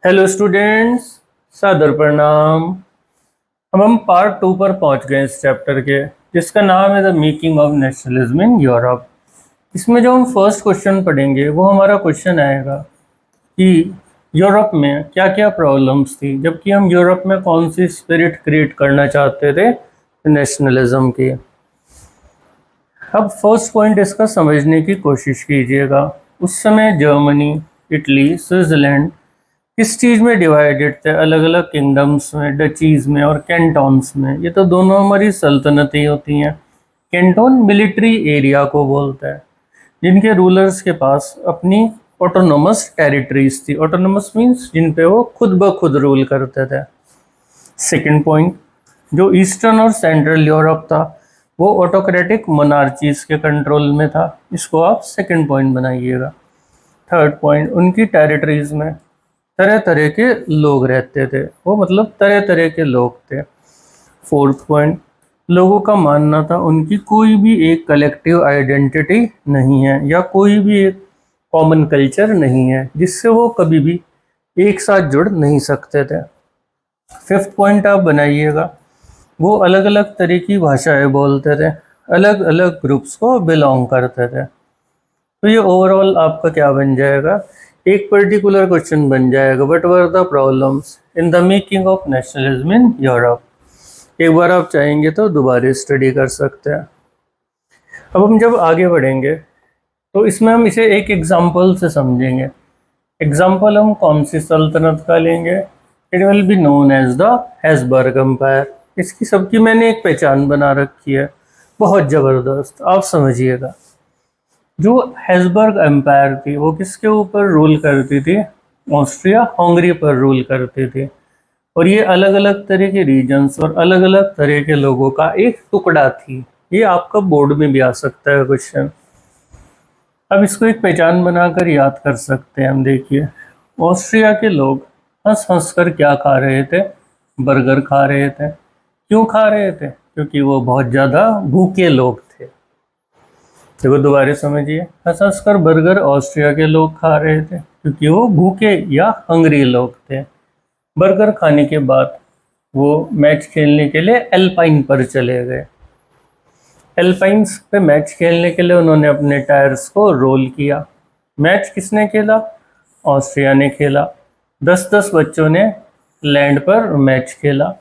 Hello students, सादर प्रणाम। अब हम पार्ट 2 पर पहुंच गए इस चैप्टर के, जिसका नाम है the making of nationalism in Europe. इसमें जो हम फर्स्ट क्वेश्चन पढ़ेंगे वो हमारा क्वेश्चन आएगा कि यूरोप में क्या क्या प्रॉब्लम्स थी, जबकि हम यूरोप में कौन सी स्पिरिट क्रिएट करना चाहते थे नेशनलिज्म की। अब फर्स्ट पॉइंट इसका समझने की कोशिश कीजिएगा। उस समय जर्मनी, इटली, स्विट्ज़रलैंड किस चीज़ में डिवाइडेड थे? अलग अलग किंगडम्स में, डचीज़ में और कैंटोन्स में। ये तो दोनों हमारी सल्तनतें होती हैं। कैंटोन मिलिट्री एरिया को बोलता है, जिनके रूलर्स के पास अपनी ऑटोनोमस टेरिटरीज थी। ऑटोनोमस मीन्स जिन पे वो खुद ब खुद रूल करते थे। सेकेंड पॉइंट, जो ईस्टर्न और सेंट्रल यूरोप था वो ऑटोक्रेटिक मोनार्चीज के कंट्रोल में था। इसको आप सेकेंड पॉइंट बनाइएगा। थर्ड पॉइंट, उनकी टेरिटरीज में तरह तरह के लोग रहते थे, वो मतलब तरह तरह के लोग थे। फोर्थ पॉइंट, लोगों का मानना था उनकी कोई भी एक कलेक्टिव आइडेंटिटी नहीं है या कोई भी एक कॉमन कल्चर नहीं है जिससे वो कभी भी एक साथ जुड़ नहीं सकते थे। फिफ्थ पॉइंट आप बनाइएगा, वो अलग अलग तरह की भाषाएं बोलते थे, अलग अलग ग्रुप्स को बिलोंग करते थे। तो ये ओवरऑल आपका क्या बन जाएगा, एक पर्टिकुलर क्वेश्चन बन जाएगा। What were the problems in the making of nationalism in Europe. एक बार आप चाहेंगे तो दोबारा स्टडी कर सकते हैं। अब हम जब आगे बढ़ेंगे तो इसमें हम इसे एक एग्जाम्पल से समझेंगे। एग्जाम्पल हम कौन सी सल्तनत का लेंगे? It will be known as the Habsburg empire. इसकी सबकी मैंने एक पहचान बना रखी है, बहुत ज़बरदस्त। आप समझिएगा, जो हैब्सबर्ग एम्पायर थी वो किसके ऊपर रूल करती थी? ऑस्ट्रिया हंगरी पर रूल करती थी। और ये अलग अलग तरह के रीजन्स और अलग अलग तरह के लोगों का एक टुकड़ा थी। ये आपका बोर्ड में भी आ सकता है क्वेश्चन। अब इसको एक पहचान बनाकर याद कर सकते हैं हम। देखिए, ऑस्ट्रिया के लोग हंस हंस कर क्या खा रहे थे? बर्गर खा रहे थे। क्यों खा रहे थे? क्योंकि वो बहुत ज़्यादा भूखे लोग थे। देखो दोबारा समझिए, हंस हंस कर बर्गर ऑस्ट्रिया के लोग खा रहे थे क्योंकि वो भूखे या हंगरी लोग थे। बर्गर खाने के बाद वो मैच खेलने के लिए एल्पाइन पर चले गए। एल्पाइंस पे मैच खेलने के लिए उन्होंने अपने टायर्स को रोल किया। मैच किसने खेला? ऑस्ट्रिया ने खेला। 10-10 बच्चों ने लैंड पर मैच खेला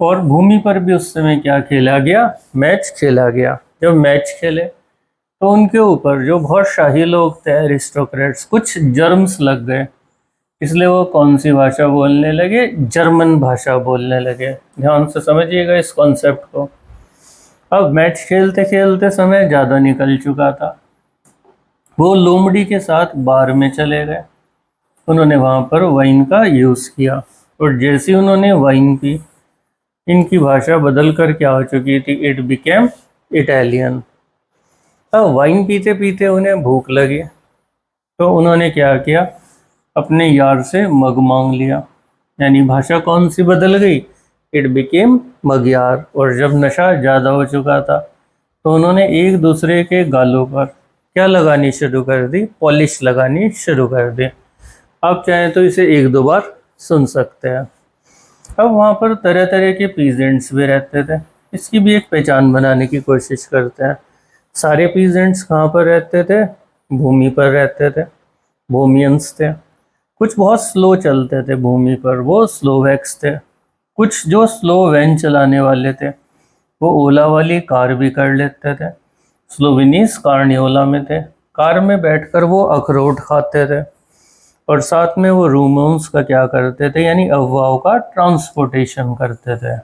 और भूमि पर भी उस समय क्या खेला गया? मैच खेला गया। जब मैच खेले तो उनके ऊपर जो बहुत शाही लोग थे, एरिस्टोक्रेट्स, कुछ जर्म्स लग गए। इसलिए वो कौन सी भाषा बोलने लगे? जर्मन भाषा बोलने लगे। ध्यान से समझिएगा इस कॉन्सेप्ट को। अब मैच खेलते खेलते समय ज़्यादा निकल चुका था। वो लोमड़ी के साथ बार में चले गए। उन्होंने वहाँ पर वाइन का यूज़ किया और जैसे ही उन्होंने वाइन पी, इनकी भाषा बदल कर क्या हो चुकी थी? It became Italian. अब वाइन पीते पीते उन्हें भूख लगी तो उन्होंने क्या किया? अपने यार से मग मांग लिया। यानी भाषा कौन सी बदल गई? It became Magyar. और जब नशा ज़्यादा हो चुका था तो उन्होंने एक दूसरे के गालों पर क्या लगानी शुरू कर दी? पॉलिश लगानी शुरू कर दी। आप चाहें तो इसे एक दो बार सुन सकते हैं। अब वहाँ पर तरह तरह के पीजेंट्स भी रहते थे। इसकी भी एक पहचान बनाने की कोशिश करते हैं। सारे पीजेंट्स कहाँ पर रहते थे? भूमि पर रहते थे, भूमियंस थे। कुछ बहुत स्लो चलते थे भूमि पर, वो स्लोवैक्स थे। कुछ जो स्लो वैन चलाने वाले थे वो ओला वाली कार भी कर लेते थे। स्लोवेनियंस कार्नियोला में थे। कार में बैठकर वो अखरोट खाते थे और साथ में वो रूमोन्स का क्या करते थे? यानी अफवाहों का ट्रांसपोर्टेशन करते थे,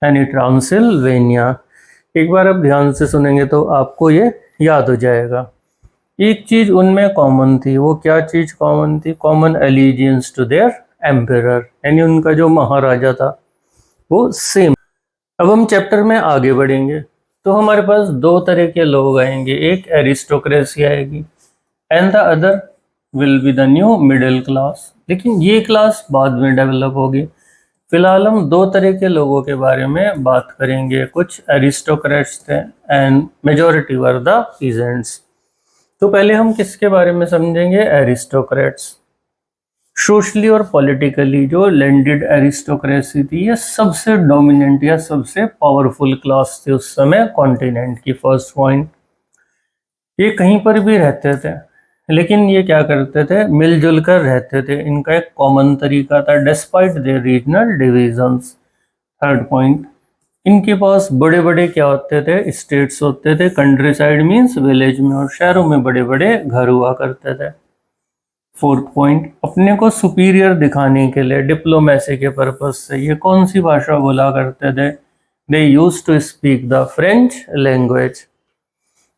यानी ट्रांसिल्वेनिया। एक बार आप ध्यान से सुनेंगे तो आपको ये याद हो जाएगा। एक चीज उनमें कॉमन थी। वो क्या चीज कॉमन थी? Common allegiance to their emperor, यानी उनका जो महाराजा था वो सेम। अब हम चैप्टर में आगे बढ़ेंगे तो हमारे पास दो तरह के लोग आएंगे। एक एरिस्टोक्रेसी आएगी and the other will be the new middle class. लेकिन ये क्लास बाद में डेवलप होगी। फिलहाल हम दो तरह के लोगों के बारे में बात करेंगे। कुछ एरिस्टोक्रेट्स थे and majority were the peasants. तो पहले हम किसके बारे में समझेंगे? एरिस्टोक्रेट्स। सोशली और पॉलिटिकली जो लैंडेड एरिस्टोक्रेसी थी, ये सबसे डोमिनेंट या सबसे पावरफुल क्लास थी उस समय कॉन्टिनेंट की। फर्स्ट पॉइंट, ये कहीं पर भी रहते थे, लेकिन ये क्या करते थे, मिलजुल कर रहते थे। इनका एक कॉमन तरीका था, despite there regional divisions. Third point, इनके पास बड़े बड़े क्या होते थे, स्टेट्स होते थे। कंट्री साइड मीन्स विलेज में, और शहरों में बड़े बड़े घर हुआ करते थे। फोर्थ पॉइंट, अपने को सुपीरियर दिखाने के लिए डिप्लोमेसी के पर्पज से ये कौन सी भाषा बोला करते थे, they used to speak the French language.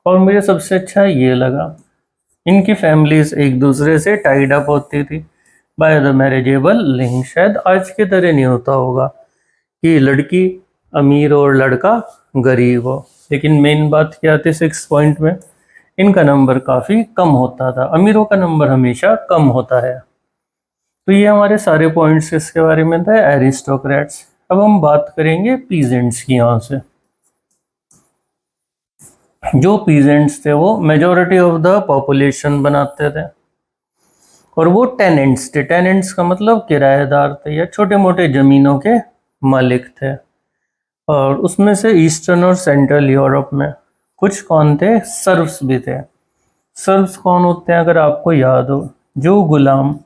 और मुझे सबसे अच्छा ये लगा, इनकी फैमिलीज एक दूसरे से टाइड अप होती थी बाय द मैरिजेबल लिंक। शायद आज के तरह नहीं होता होगा कि लड़की अमीर और लड़का गरीब हो, लेकिन मेन बात क्या थी, 6 पॉइंट में इनका नंबर काफ़ी कम होता था। अमीरों का नंबर हमेशा कम होता है। तो ये हमारे सारे पॉइंट्स इसके बारे में थे, एरिस्टोक्रेट्स। अब हम बात करेंगे पीजेंट्स की। यहाँ से जो पीजेंट्स थे वो मेजॉरिटी ऑफ द पॉपुलेशन बनाते थे, और वो टेनेंट्स थे। टेनेंट्स का मतलब किराएदार थे या छोटे मोटे ज़मीनों के मालिक थे। और उसमें से ईस्टर्न और सेंट्रल यूरोप में कुछ कौन थे, सर्व्स भी थे। सर्व्स कौन होते हैं, अगर आपको याद हो, जो गुलाम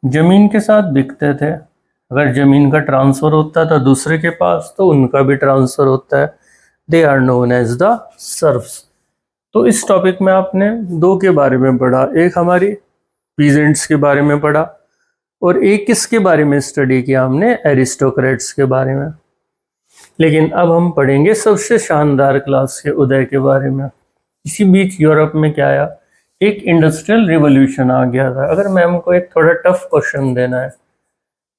ज़मीन के साथ बिकते थे। अगर ज़मीन का ट्रांसफ़र होता था दूसरे के पास, तो उनका भी ट्रांसफ़र होता है। They are known as the serfs. तो इस टॉपिक में आपने दो के बारे में पढ़ा, एक हमारी पीजेंट्स के बारे में पढ़ा, और एक किसके बारे में स्टडी किया हमने, एरिस्टोक्रेट्स के बारे में। लेकिन अब हम पढ़ेंगे सबसे शानदार क्लास के उदय के बारे में। इसी बीच यूरोप में क्या आया, एक इंडस्ट्रियल रिवॉल्यूशन आ गया था। अगर मैम को एक थोड़ा टफ क्वेश्चन देना है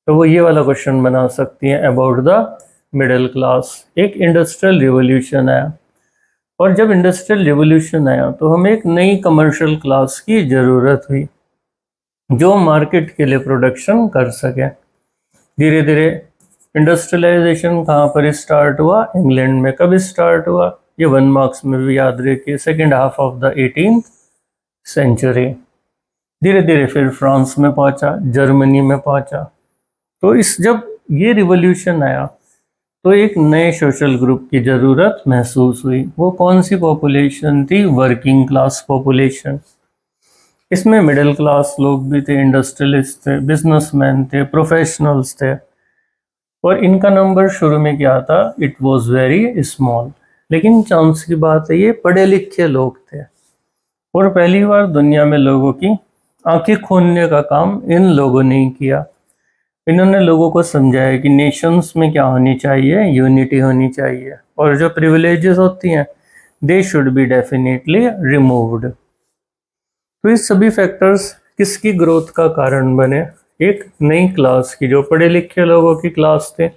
तो वो ये वाला क्वेश्चन बना सकती हैं, अबाउट द मिडिल क्लास। एक इंडस्ट्रियल रिवॉल्यूशन आया, और जब इंडस्ट्रियल रिवॉल्यूशन आया तो हमें एक नई कमर्शियल क्लास की ज़रूरत हुई जो मार्केट के लिए प्रोडक्शन कर सके। धीरे धीरे इंडस्ट्रियलाइजेशन कहाँ पर स्टार्ट हुआ, इंग्लैंड में। कब स्टार्ट हुआ, ये 1 मार्क्स में भी याद रखिए, second half of the 18th century. धीरे धीरे फिर फ्रांस में पहुंचा, जर्मनी में पहुंचा। तो जब ये रिवॉल्यूशन आया तो एक नए सोशल ग्रुप की ज़रूरत महसूस हुई। वो कौन सी पॉपुलेशन थी, वर्किंग क्लास पॉपुलेशन। इसमें मिडिल क्लास लोग भी थे, इंडस्ट्रियलिस्ट थे, बिजनेसमैन थे, प्रोफेशनल्स थे। और इनका नंबर शुरू में क्या था, इट वॉज वेरी स्मॉल। लेकिन चांस की बात है, ये पढ़े लिखे लोग थे, और पहली बार दुनिया में लोगों की आंखें खोलने का काम इन लोगों ने ही किया। इन्होंने लोगों को समझाया कि नेशंस में क्या होनी चाहिए, यूनिटी होनी चाहिए, और जो प्रिविलेजेस होती हैं दे शुड बी डेफिनेटली रिमूव्ड। तो ये सभी फैक्टर्स किसकी ग्रोथ का कारण बने, एक नई क्लास की, जो पढ़े लिखे लोगों की क्लास थे।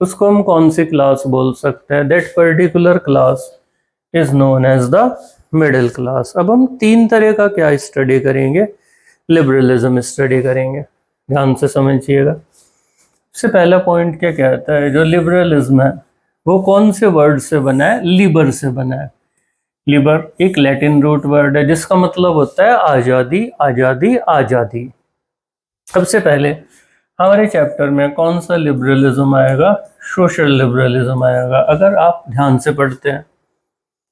उसको हम कौन सी क्लास बोल सकते हैं, that particular class is known as the middle class. अब हम 3 तरह का क्या स्टडी करेंगे, लिबरलिज्म स्टडी करेंगे। ध्यान से समझिएगा। सबसे पहला पॉइंट क्या कहता है, जो लिबरलिज्म है वो कौन से वर्ड से बना है, लिबर से बना है। लिबर एक लैटिन रूट वर्ड है जिसका मतलब होता है आज़ादी, आज़ादी, आज़ादी। सबसे पहले हमारे चैप्टर में कौन सा लिबरलिज्म आएगा, सोशल लिबरलिज्म आएगा। अगर आप ध्यान से पढ़ते हैं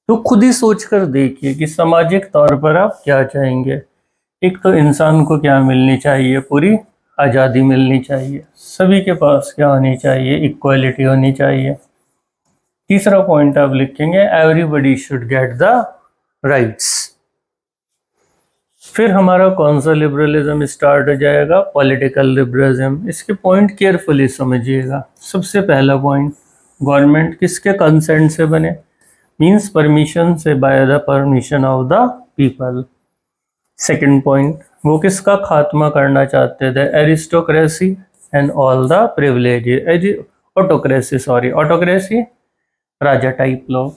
तो खुद ही सोच कर देखिए कि सामाजिक तौर पर आप क्या चाहेंगे। एक तो इंसान को क्या मिलनी चाहिए, पूरी आज़ादी मिलनी चाहिए, सभी के पास क्या होनी चाहिए, इक्वालिटी होनी चाहिए। तीसरा पॉइंट आप लिखेंगे, everybody should get the rights. फिर हमारा कौन सा लिबरलिज्म स्टार्ट हो जाएगा, पॉलिटिकल लिबरलिज्म। इसके पॉइंट केयरफुली समझिएगा। सबसे पहला पॉइंट, गवर्नमेंट किसके कंसेंट से बने, मीन्स परमिशन से, by the permission of the people. Second point, वो किसका खात्मा करना चाहते थे, aristocracy and all the privilege, autocracy Raja type लोग।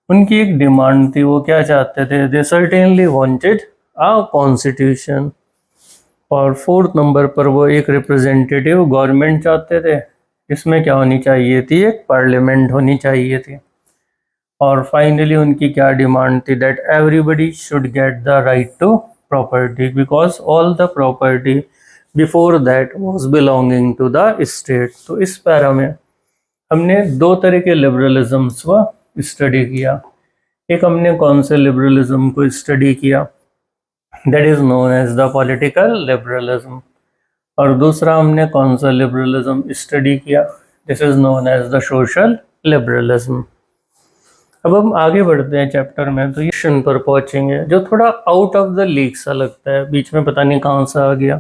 उनकी एक डिमांड थी, वो क्या चाहते थे, दे सर्टेनली वांटेड अ कॉन्स्टिट्यूशन। और फोर्थ नंबर पर वो एक रिप्रेजेंटेटिव गवर्नमेंट चाहते थे, इसमें क्या होनी चाहिए थी, एक पार्लियामेंट होनी चाहिए थी। और फाइनली उनकी क्या डिमांड थी, that everybody should get the right to property, because all the property before that was belonging to the state. तो इस पैरा में हमने दो तरह के लिबरलिज्म्स को स्टडी किया। एक हमने कौन से लिबरलिज्म को स्टडी किया, that is known as the political liberalism, और दूसरा हमने कौन सा लिबरलिज्म स्टडी किया, this is known as the social liberalism. अब हम आगे बढ़ते हैं चैप्टर में, तो ये क्वेश्चन पर पहुंचेंगे जो थोड़ा आउट ऑफ द लीग सा लगता है, बीच में पता नहीं कहाँ सा आ गया।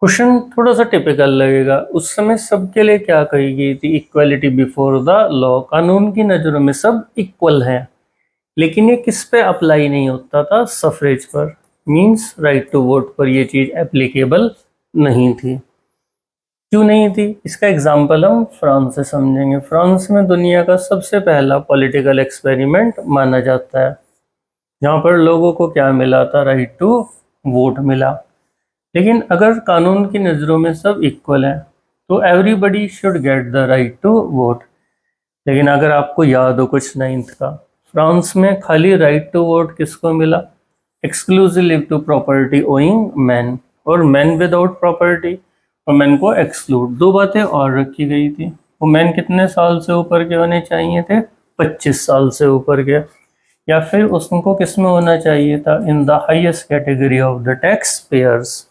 क्वेश्चन थोड़ा सा टिपिकल लगेगा। उस समय सबके लिए क्या कही गई थी, इक्वलिटी बिफोर द लॉ, कानून की नज़रों में सब इक्वल हैं, लेकिन ये किस पे अप्लाई नहीं होता था, सफरेज पर, मींस राइट टू वोट पर ये चीज़ एप्लीकेबल नहीं थी। क्यों नहीं थी, इसका एग्जाम्पल हम फ्रांस से समझेंगे। फ्रांस में दुनिया का सबसे पहला पॉलिटिकल एक्सपेरिमेंट माना जाता है, जहाँ पर लोगों को क्या मिला था, राइट टू वोट मिला। लेकिन अगर कानून की नज़रों में सब इक्वल हैं तो everybody should get the right to vote. लेकिन अगर आपको याद हो कुछ 9th का, फ्रांस में खाली राइट टू वोट किसको मिला, exclusively to property owing man, और मैन विदाउट प्रॉपर्टी, और मैन को एक्सक्लूड। दो बातें और रखी गई थी, वो मैन कितने साल से ऊपर के होने चाहिए थे, 25 साल से ऊपर के, या फिर उसको किस में होना चाहिए था, in the highest category of the tax payers.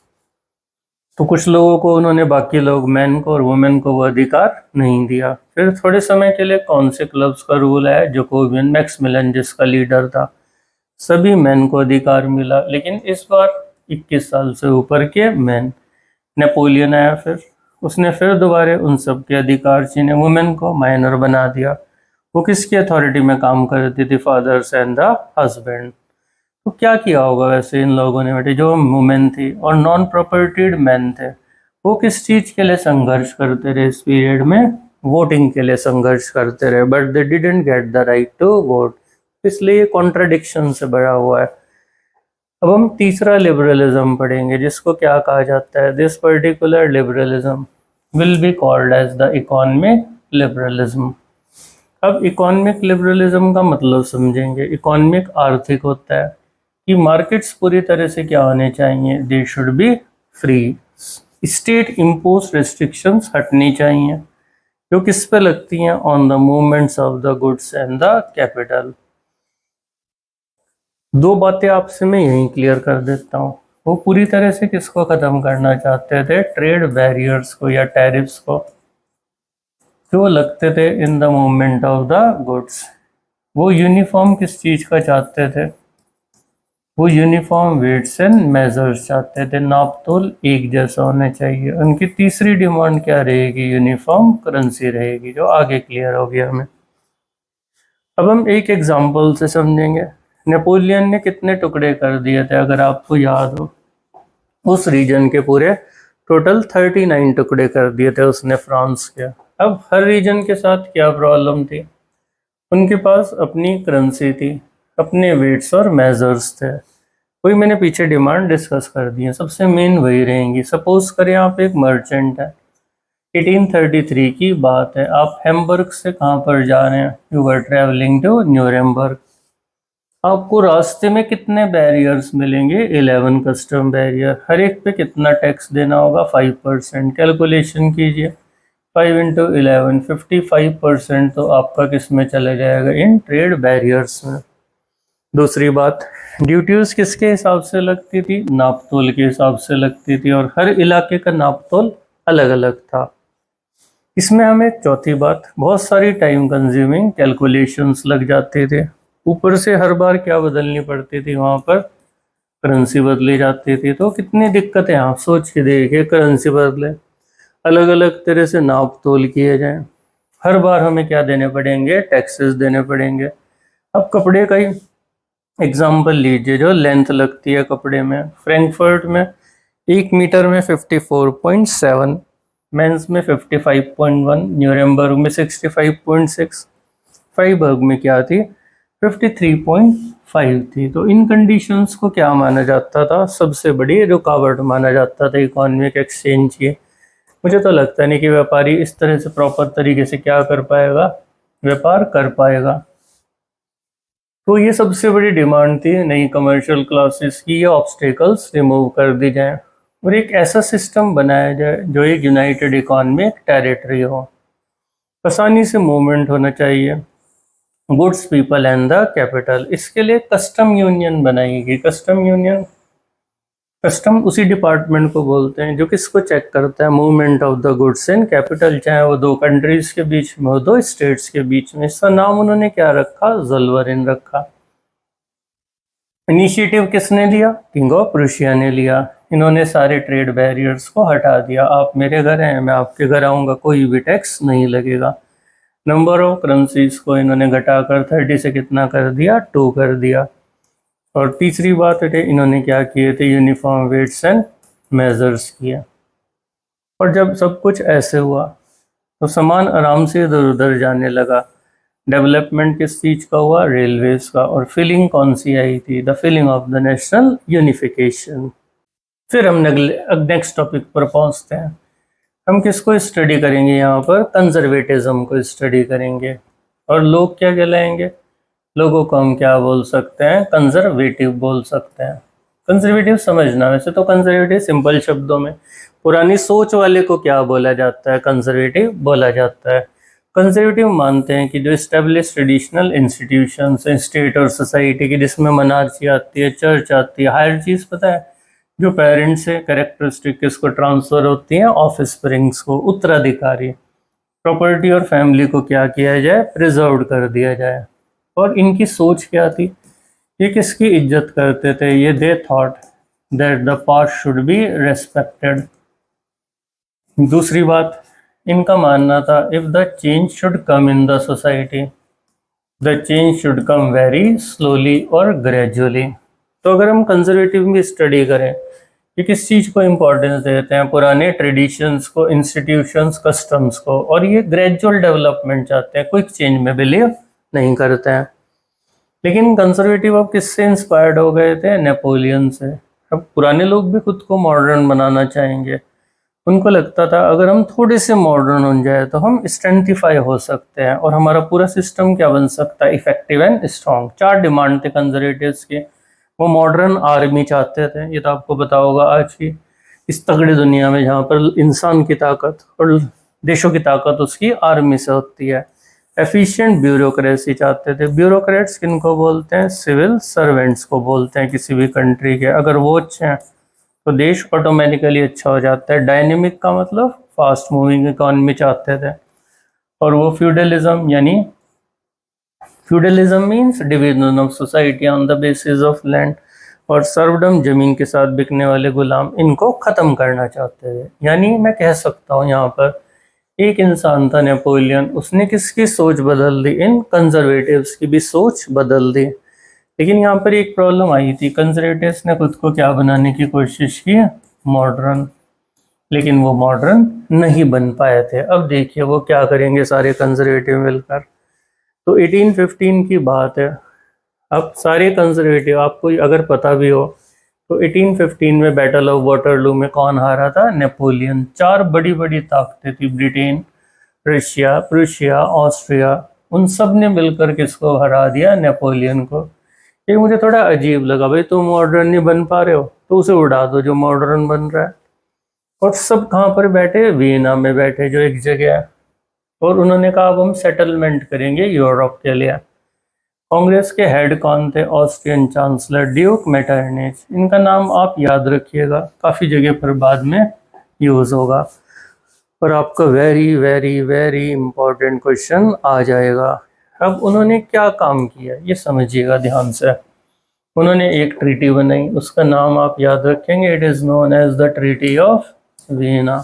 तो कुछ लोगों को उन्होंने, बाकी लोग मैन को और वुमेन को वो अधिकार नहीं दिया। फिर थोड़े समय के लिए कौन से क्लब्स का रूल है, जैकोबियन, मैक्सिमिलियन जिसका लीडर था, सभी मैन को अधिकार मिला, लेकिन इस बार 21 साल से ऊपर के मैन। नेपोलियन आया, फिर उसने फिर दोबारा उन सब के अधिकार छीने, वुमेन को माइनर बना दिया। वो किसकी अथॉरिटी में काम करती थी, फादर्स एंड द हस्बैंड। तो क्या किया होगा वैसे इन लोगों ने, बेटे जो वुमेन थी और नॉन प्रॉपर्टीड मैन थे, वो किस चीज़ के लिए संघर्ष करते रहे इस पीरियड में, वोटिंग के लिए संघर्ष करते रहे, but they didn't get the right to vote. इसलिए कॉन्ट्राडिक्शन से भरा हुआ है। अब हम तीसरा लिबरलिज्म पढ़ेंगे, जिसको क्या कहा जाता है, this particular liberalism will be called as the economic liberalism. अब इकोनॉमिक लिबरलिज्म का मतलब समझेंगे। इकोनॉमिक आर्थिक होता है कि मार्केट्स पूरी तरह से क्या होने चाहिए, they should be free, state impose restrictions हटनी चाहिए, जो किस पे लगती हैं, on the movements of the goods and the capital. दो बातें आपसे मैं यहीं क्लियर कर देता हूँ। वो पूरी तरह से किसको ख़त्म करना चाहते थे, ट्रेड बैरियर्स को या टैरिफ्स को जो लगते थे in the movement of the goods. वो यूनिफॉर्म किस चीज़ का चाहते थे, वो यूनिफॉर्म वेट्स एंड मेजर्स चाहते थे, नाप तोल एक जैसा होना चाहिए। उनकी तीसरी डिमांड क्या रहेगी, यूनिफॉर्म करेंसी रहेगी, जो आगे क्लियर हो गया हमें। अब हम एक एग्जांपल से समझेंगे। नेपोलियन ने कितने टुकड़े कर दिए थे, अगर आपको याद हो, उस रीजन के पूरे टोटल 39 टुकड़े कर दिए थे उसने फ्रांस के। अब हर रीजन के साथ क्या प्रॉब्लम थी, उनके पास अपनी करेंसी थी, अपने वेट्स और मेजर्स थे। वही मैंने पीछे डिमांड डिस्कस कर दी है, सबसे मेन वही रहेंगी। सपोज करें आप एक मर्चेंट है, 1833 की बात है, आप हैम्बर्ग से कहाँ पर जा रहे हैं, you were travelling to Nuremberg. आपको रास्ते में कितने बैरियर्स मिलेंगे, 11 कस्टम बैरियर, हर एक पे कितना टैक्स देना होगा, 5%। कैलकुलेशन कीजिए, 5 × 11 55% तो आपका किस में चला जाएगा, इन ट्रेड बैरियर्स में। दूसरी बात, ड्यूटीज किसके हिसाब से लगती थी, नापतोल के हिसाब से लगती थी, और हर इलाके का नापतोल अलग अलग था। इसमें हमें चौथी बात, बहुत सारी टाइम कंज्यूमिंग कैलकुलेशंस लग जाते थे। ऊपर से हर बार क्या बदलनी पड़ती थी, वहाँ पर करेंसी बदली जाती थी। तो कितनी दिक्कतें, आप सोच के देखिए, करेंसी बदले, अलग अलग तरह से नाप तोल किए जाएं, हर बार हमें क्या देने पड़ेंगे, टैक्सेस देने पड़ेंगे। अब कपड़े का ही एग्जाम्पल लीजिए, जो लेंथ लगती है कपड़े में, फ्रैंकफर्ट में 1 मीटर में 54.7, मेंस में 55.1, न्यूरेमबर्ग में 65.6, फ्राइबर्ग में क्या थी, 53.5 थी। तो इन कंडीशंस को क्या माना जाता था, सबसे बड़ी रुकावट माना जाता था इकोनॉमिक एक्सचेंज की। मुझे तो लगता नहीं कि व्यापारी इस तरह से प्रॉपर तरीके से क्या कर पाएगा, व्यापार कर पाएगा। तो ये सबसे बड़ी डिमांड थी नई कमर्शियल क्लासेस की, ये ऑब्स्टेकल्स रिमूव कर दी जाएं। और एक ऐसा सिस्टम बनाया जाए जो एक यूनाइटेड इकोनॉमिक टेरिटरी हो, आसानी से मूवमेंट होना चाहिए, goods, people and the capital. इसके लिए कस्टम यूनियन बनाएगी। कस्टम यूनियन, कस्टम उसी डिपार्टमेंट को बोलते हैं जो किसको चेक करता है, movement of the goods in capital, चाहे वो दो कंट्रीज के बीच में हो, दो स्टेट्स के बीच में। इसका नाम उन्होंने क्या रखा, ज़लवरिन रखा। इनिशिएटिव किसने लिया, किंग ऑफ प्रूशिया ने लिया। इन्होंने सारे ट्रेड बैरियर्स को हटा दिया। आप मेरे घर हैं, मैं आपके घर आऊँगा, कोई भी टैक्स नहीं लगेगा। नंबर ऑफ करेंसीज को इन्होंने घटाकर 30 से कितना कर दिया, 2 कर दिया। और तीसरी बात है इन्होंने क्या किए थे, यूनिफॉर्म वेट्स एंड मेजर्स किया। और जब सब कुछ ऐसे हुआ तो सामान आराम से इधर उधर जाने लगा। डेवलपमेंट किस चीज़ का हुआ, रेलवेज का। और फीलिंग कौन सी आई थी, the feeling of the national unification. फिर हम नेक्स्ट टॉपिक पर पहुंचते हैं। हम किसको स्टडी करेंगे यहाँ पर, कंजर्वेटिज्म को स्टडी करेंगे। और लोग क्या कहलाएंगे, लोगों को हम क्या बोल सकते हैं, कंजर्वेटिव बोल सकते हैं। कंजर्वेटिव समझना, वैसे तो कंजर्वेटिव सिंपल शब्दों में पुरानी सोच वाले को क्या बोला जाता है, कंजर्वेटिव बोला जाता है। कंजर्वेटिव मानते हैं कि जो इस्टेब्लिश ट्रेडिशनल इंस्टीट्यूशंस हैं, स्टेट और सोसाइटी की, जिसमें मनार्ची आती है, चर्च आती है, हायर चीज़ पता है, जो पेरेंट्स से कैरेक्टरिस्टिक किसको ट्रांसफ़र होती हैं, ऑफिस स्प्रिंग्स को, उत्तराधिकारी। प्रॉपर्टी और फैमिली को क्या किया जाए, प्रिजर्व कर दिया जाए। और इनकी सोच क्या थी, ये किसकी इज्जत करते थे, ये they thought that the past should be respected. दूसरी बात, इनका मानना था if the change should come in the society, the change should come very slowly और ग्रेजुअली। तो अगर हम कंजर्वेटिव में स्टडी करें, ये किस चीज़ को इम्पोर्टेंस देते हैं, पुराने ट्रेडिशंस को, इंस्टीट्यूशंस, कस्टम्स को। और ये ग्रेजुअल डेवलपमेंट चाहते हैं, क्विक चेंज में बिलीव नहीं करते हैं। लेकिन कंजर्वेटिव अब किससे इंस्पायर्ड हो गए थे, नेपोलियन से। अब पुराने लोग भी खुद को मॉडर्न बनाना चाहेंगे। उनको लगता था अगर हम थोड़े से मॉडर्न हो जाए तो हम स्ट्रेंथिफाई हो सकते हैं और हमारा पूरा सिस्टम क्या बन सकता है, इफेक्टिव एंड स्ट्रॉन्ग। 4 डिमांड थे कंजर्वेटिव्स के। वो मॉडर्न आर्मी चाहते थे, ये तो आपको पता होगा आज की इस तगड़ी दुनिया में जहाँ पर इंसान की ताकत और देशों की ताकत उसकी आर्मी से होती है। एफिशिएंट ब्यूरोक्रेसी चाहते थे। ब्यूरोक्रेट्स किनको बोलते हैं, सिविल सर्वेंट्स को बोलते हैं किसी भी कंट्री के। अगर वो अच्छे हैं तो देश ऑटोमेटिकली अच्छा हो जाता है। डायनेमिक का मतलब फास्ट मूविंग इकॉनमी चाहते थे। और वो फ्यूडलिज्म, यानी feudalism means division of society on the basis of land. और सर्वडम, जमीन के साथ बिकने वाले गुलाम, इनको ख़त्म करना चाहते थे। यानी मैं कह सकता हूँ यहाँ पर एक इंसान था नेपोलियन, उसने किसकी सोच बदल दी, इन कंजर्वेटिव्स की भी सोच बदल दी। लेकिन यहाँ पर एक प्रॉब्लम आई थी, कंजर्वेटिव्स ने खुद को क्या बनाने की कोशिश की, मॉडर्न। लेकिन वो मॉडर्न नहीं बन पाए थे। अब देखिए वो क्या करेंगे सारे कंजर्वेटिव मिलकर। तो 1815 की बात है। अब सारे कंजर्वेटिव, आपको अगर पता भी हो तो 1815 में बैटल ऑफ वाटरलू में कौन हारा था, नेपोलियन। 4 बड़ी बड़ी ताकतें थी, ब्रिटेन, रशिया, प्रूशिया, ऑस्ट्रिया, उन सब ने मिलकर किसको हरा दिया, नेपोलियन को। ये मुझे थोड़ा अजीब लगा, भाई तुम मॉडर्न नहीं बन पा रहे हो तो उसे उड़ा दो जो मॉडर्न बन रहा है। और सब कहाँ पर बैठे, वियना में बैठे, जो एक जगह है। और उन्होंने कहा अब हम सेटलमेंट करेंगे यूरोप के लिए। कांग्रेस के हेड कौन थे, ऑस्ट्रियन चांसलर ड्यूक मेटरनिच। इनका नाम आप याद रखिएगा, काफ़ी जगह पर बाद में यूज़ होगा। और आपका very very very important question आ जाएगा। अब उन्होंने क्या काम किया ये समझिएगा ध्यान से। उन्होंने एक ट्रीटी बनाई, उसका नाम आप याद रखेंगे, it is known as the treaty of Vienna.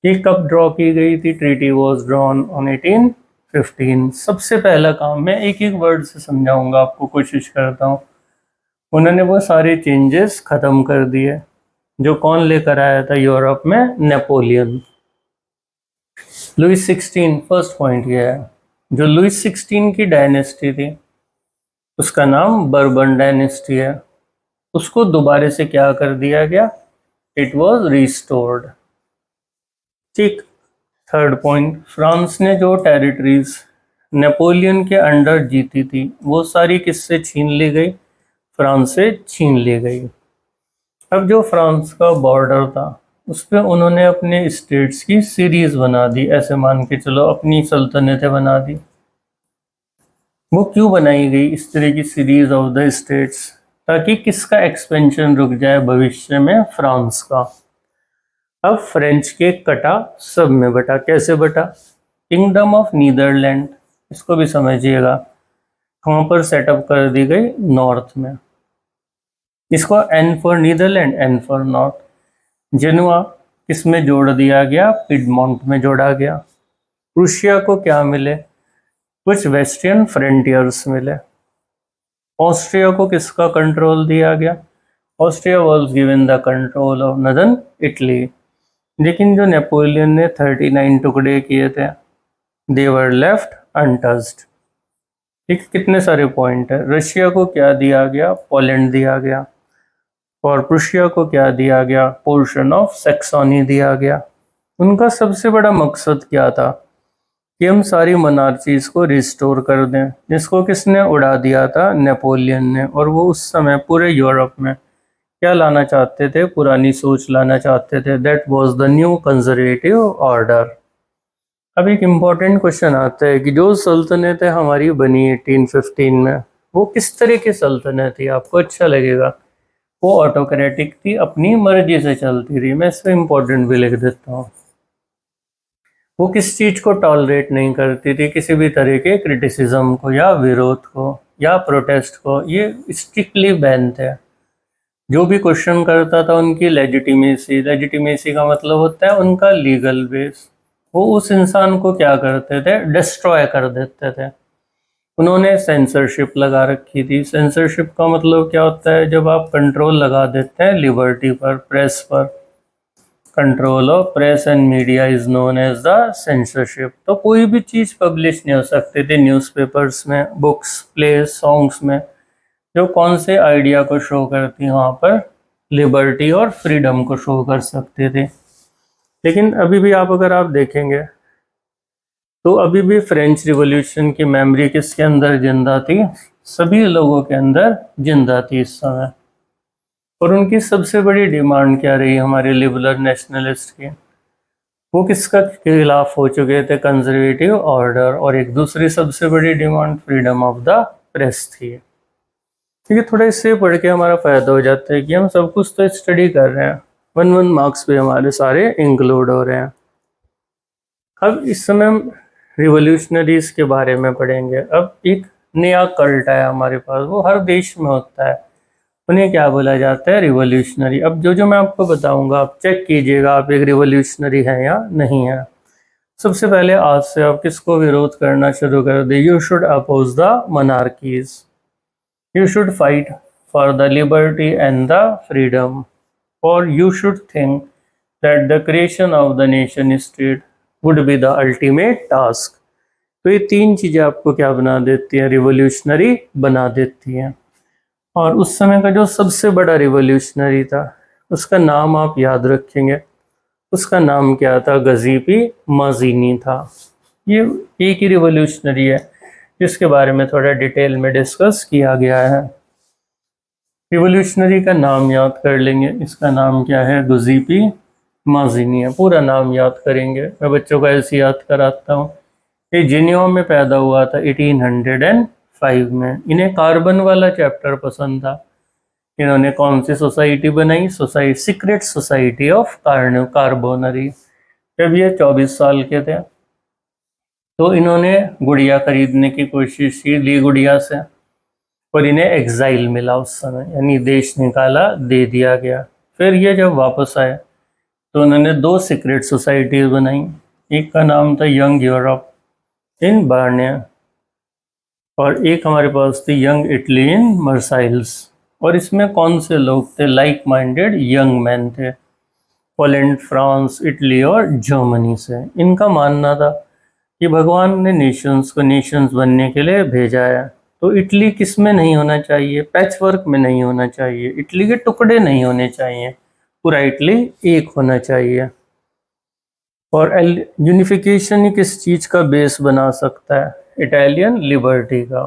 ये कब ड्रॉ की गई थी, ट्रीटी वॉज ड्रॉन ऑन 1815। सबसे पहला काम, मैं एक एक वर्ड से समझाऊंगा आपको, कोशिश करता हूँ। उन्होंने वो सारे चेंजेस ख़त्म कर दिए जो कौन लेकर आया था यूरोप में, नेपोलियन। लुइस 16, फर्स्ट पॉइंट ये है, जो लुइस 16 की डायनेस्टी थी उसका नाम बर्बन डायनेस्टी है, उसको दोबारा से क्या कर दिया गया, इट वॉज रिस्टोर्ड। ठीक। थर्ड पॉइंट, फ्रांस ने जो टेरिटरीज नेपोलियन के अंडर जीती थी वो सारी किससे छीन ली गई, फ्रांस से छीन ली गई। अब जो फ्रांस का बॉर्डर था उस पे उन्होंने अपने स्टेट्स की सीरीज बना दी, ऐसे मान के चलो अपनी सल्तनतें बना दी। वो क्यों बनाई गई इस तरह की सीरीज ऑफ द स्टेट्स? ताकि किसका एक्सपेंशन रुक जाए भविष्य में? फ्रांस का। अब फ्रेंच के कटा सब में बटा। कैसे बटा? किंगडम ऑफ नीदरलैंड, इसको भी समझिएगा, वहां पर सेटअप कर दी गई नॉर्थ में। इसको N for Netherland, N for north. Genoa किसमें जोड़ दिया गया? पिडमोंट में जोड़ा गया। प्रूशिया को क्या मिले? कुछ वेस्टर्न फ्रंटियर्स मिले। ऑस्ट्रिया को किसका कंट्रोल दिया गया? Austria was given the control of northern Italy. लेकिन जो नेपोलियन ने 39 टुकड़े किए थे, दे वर लेफ्ट अनटच्ड। ठीक, कितने सारे पॉइंट है। रशिया को क्या दिया गया? पोलैंड दिया गया। और प्रूशिया को क्या दिया गया? पोर्शन ऑफ सैक्सोनी दिया गया। उनका सबसे बड़ा मकसद क्या था? कि हम सारी मोनार्चीज को रिस्टोर कर दें, जिसको किसने उड़ा दिया था? नेपोलियन ने। और वो उस समय पूरे यूरोप में क्या लाना चाहते थे? पुरानी सोच लाना चाहते थे। That was the new conservative order. अब एक इम्पॉर्टेंट क्वेश्चन आता है कि जो सल्तनतें हमारी बनी 1815 में, वो किस तरह की सल्तनत थी? आपको अच्छा लगेगा। वो ऑटोक्रेटिक थी, अपनी मर्जी से चलती थी। मैं इस पर इम्पोर्टेंट भी लिख देता हूँ। वो किस चीज को टॉलरेट नहीं करती थी? किसी भी तरह के क्रिटिसिज्म को या विरोध को या प्रोटेस्ट को। ये स्ट्रिक्टली बैन थे। जो भी क्वेश्चन करता था उनकी लेजिटिमेसी का मतलब होता है उनका लीगल बेस। वो उस इंसान को क्या करते थे? डिस्ट्रॉय कर देते थे। उन्होंने सेंसरशिप लगा रखी थी। सेंसरशिप का मतलब क्या होता है? जब आप कंट्रोल लगा देते हैं लिबर्टी पर, प्रेस पर। Control of press and media is known as the censorship. तो कोई भी चीज़ पब्लिश नहीं हो सकती थी न्यूज़पेपर्स में, बुक्स, प्लेस, सॉन्ग्स में, जो कौन से आइडिया को शो करती वहाँ पर लिबर्टी और फ्रीडम को शो कर सकते थे। लेकिन अभी भी अगर आप देखेंगे तो अभी भी फ्रेंच रिवॉल्यूशन की मेमोरी किसके अंदर जिंदा थी? सभी लोगों के अंदर जिंदा थी इस समय। और उनकी सबसे बड़ी डिमांड क्या रही हमारे लिबरल नेशनलिस्ट की? वो किसका खिलाफ हो चुके थे? Conservative order. और एक दूसरी सबसे बड़ी demand freedom of the press थी। ठीक है, थोड़ा इससे पढ़ के हमारा फायदा हो जाता है कि हम सब कुछ तो स्टडी कर रहे हैं, 1 मार्क्स पे हमारे सारे इंक्लूड हो रहे हैं। अब इस समय हम रिवोल्यूशनरीज के बारे में पढ़ेंगे। अब एक नया कल्ट है हमारे पास, वो हर देश में होता है। उन्हें क्या बोला जाता है? रिवोल्यूशनरी। अब जो मैं आपको बताऊंगा आप चेक कीजिएगा आप एक रिवोल्यूशनरी है या नहीं है। सबसे पहले आज से आप किसको विरोध करना शुरू कर दे? You should oppose the monarchies. You should fight for the liberty and the freedom, or you should think that the creation of the nation state would be the ultimate task। तो ये 3 चीज़ें आपको क्या बना देती हैं? रिवोल्यूशनरी बना देती हैं। और उस समय का जो सबसे बड़ा रिवोल्यूशनरी था उसका नाम आप याद रखेंगे। उसका नाम क्या था? गजीपी मजीनी था। ये एक ही रिवोल्यूशनरी है जिसके बारे में थोड़ा डिटेल में डिस्कस किया गया है। रिवोल्यूशनरी का नाम याद कर लेंगे। इसका नाम क्या है? गुजीपी माजिनी है। पूरा नाम याद करेंगे। मैं बच्चों को ऐसे याद कराता हूँ। ये जिनियो में पैदा हुआ था 1805 में। इन्हें कार्बन वाला चैप्टर पसंद था। इन्होंने कौन सी सोसाइटी बनाई? Secret society of Carbonari. जब ये 24 साल के थे तो इन्होंने गुड़िया खरीदने की कोशिश की, ली गुड़िया से, और इन्हें एग्जाइल मिला उस समय, यानी देश निकाला दे दिया गया। फिर ये जब वापस आए तो उन्होंने 2 सीक्रेट सोसाइटीज बनाई। एक का नाम था यंग यूरोप इन बार्निया, और एक हमारे पास थी यंग इटली इन मर्साइल्स। और इसमें कौन से लोग थे? लाइक माइंडेड यंग मैन थे, पोलैंड, फ्रांस, इटली और जर्मनी से। इनका मानना था कि भगवान ने नेशंस को नेशंस बनने के लिए भेजा है, तो इटली किस में नहीं होना चाहिए? पैचवर्क में नहीं होना चाहिए। इटली के टुकड़े नहीं होने चाहिए, पूरा इटली एक होना चाहिए। और यूनिफिकेशन ही किस चीज़ का बेस बना सकता है? इटालियन लिबर्टी का।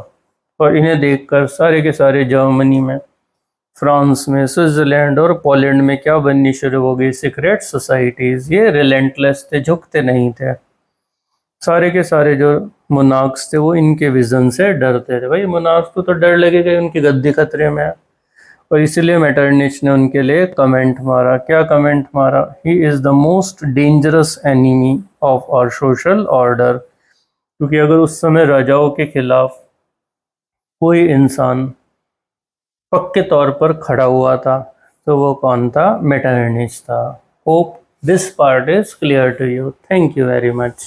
और इन्हें देखकर सारे के सारे जर्मनी में फ्रांस में, स्विट्जरलैंड और पोलैंड में क्या बननी शुरू हो गई? Secret societies. ये रिलेंटलेस थे, झुकते नहीं थे। सारे के सारे जो मोनार्क्स थे वो इनके विजन से डरते थे। भाई मोनार्क्स को तो डर लगेगा, उनकी गद्दी खतरे में है। और इसीलिए मेटरनिच ने उनके लिए कमेंट मारा। क्या कमेंट मारा? He is the most dangerous enemy of our social order. क्योंकि अगर उस समय राजाओं के खिलाफ कोई इंसान पक्के तौर पर खड़ा हुआ था तो वो कौन था? मेटरनिच था। Hope this part is clear to you. Thank you very much.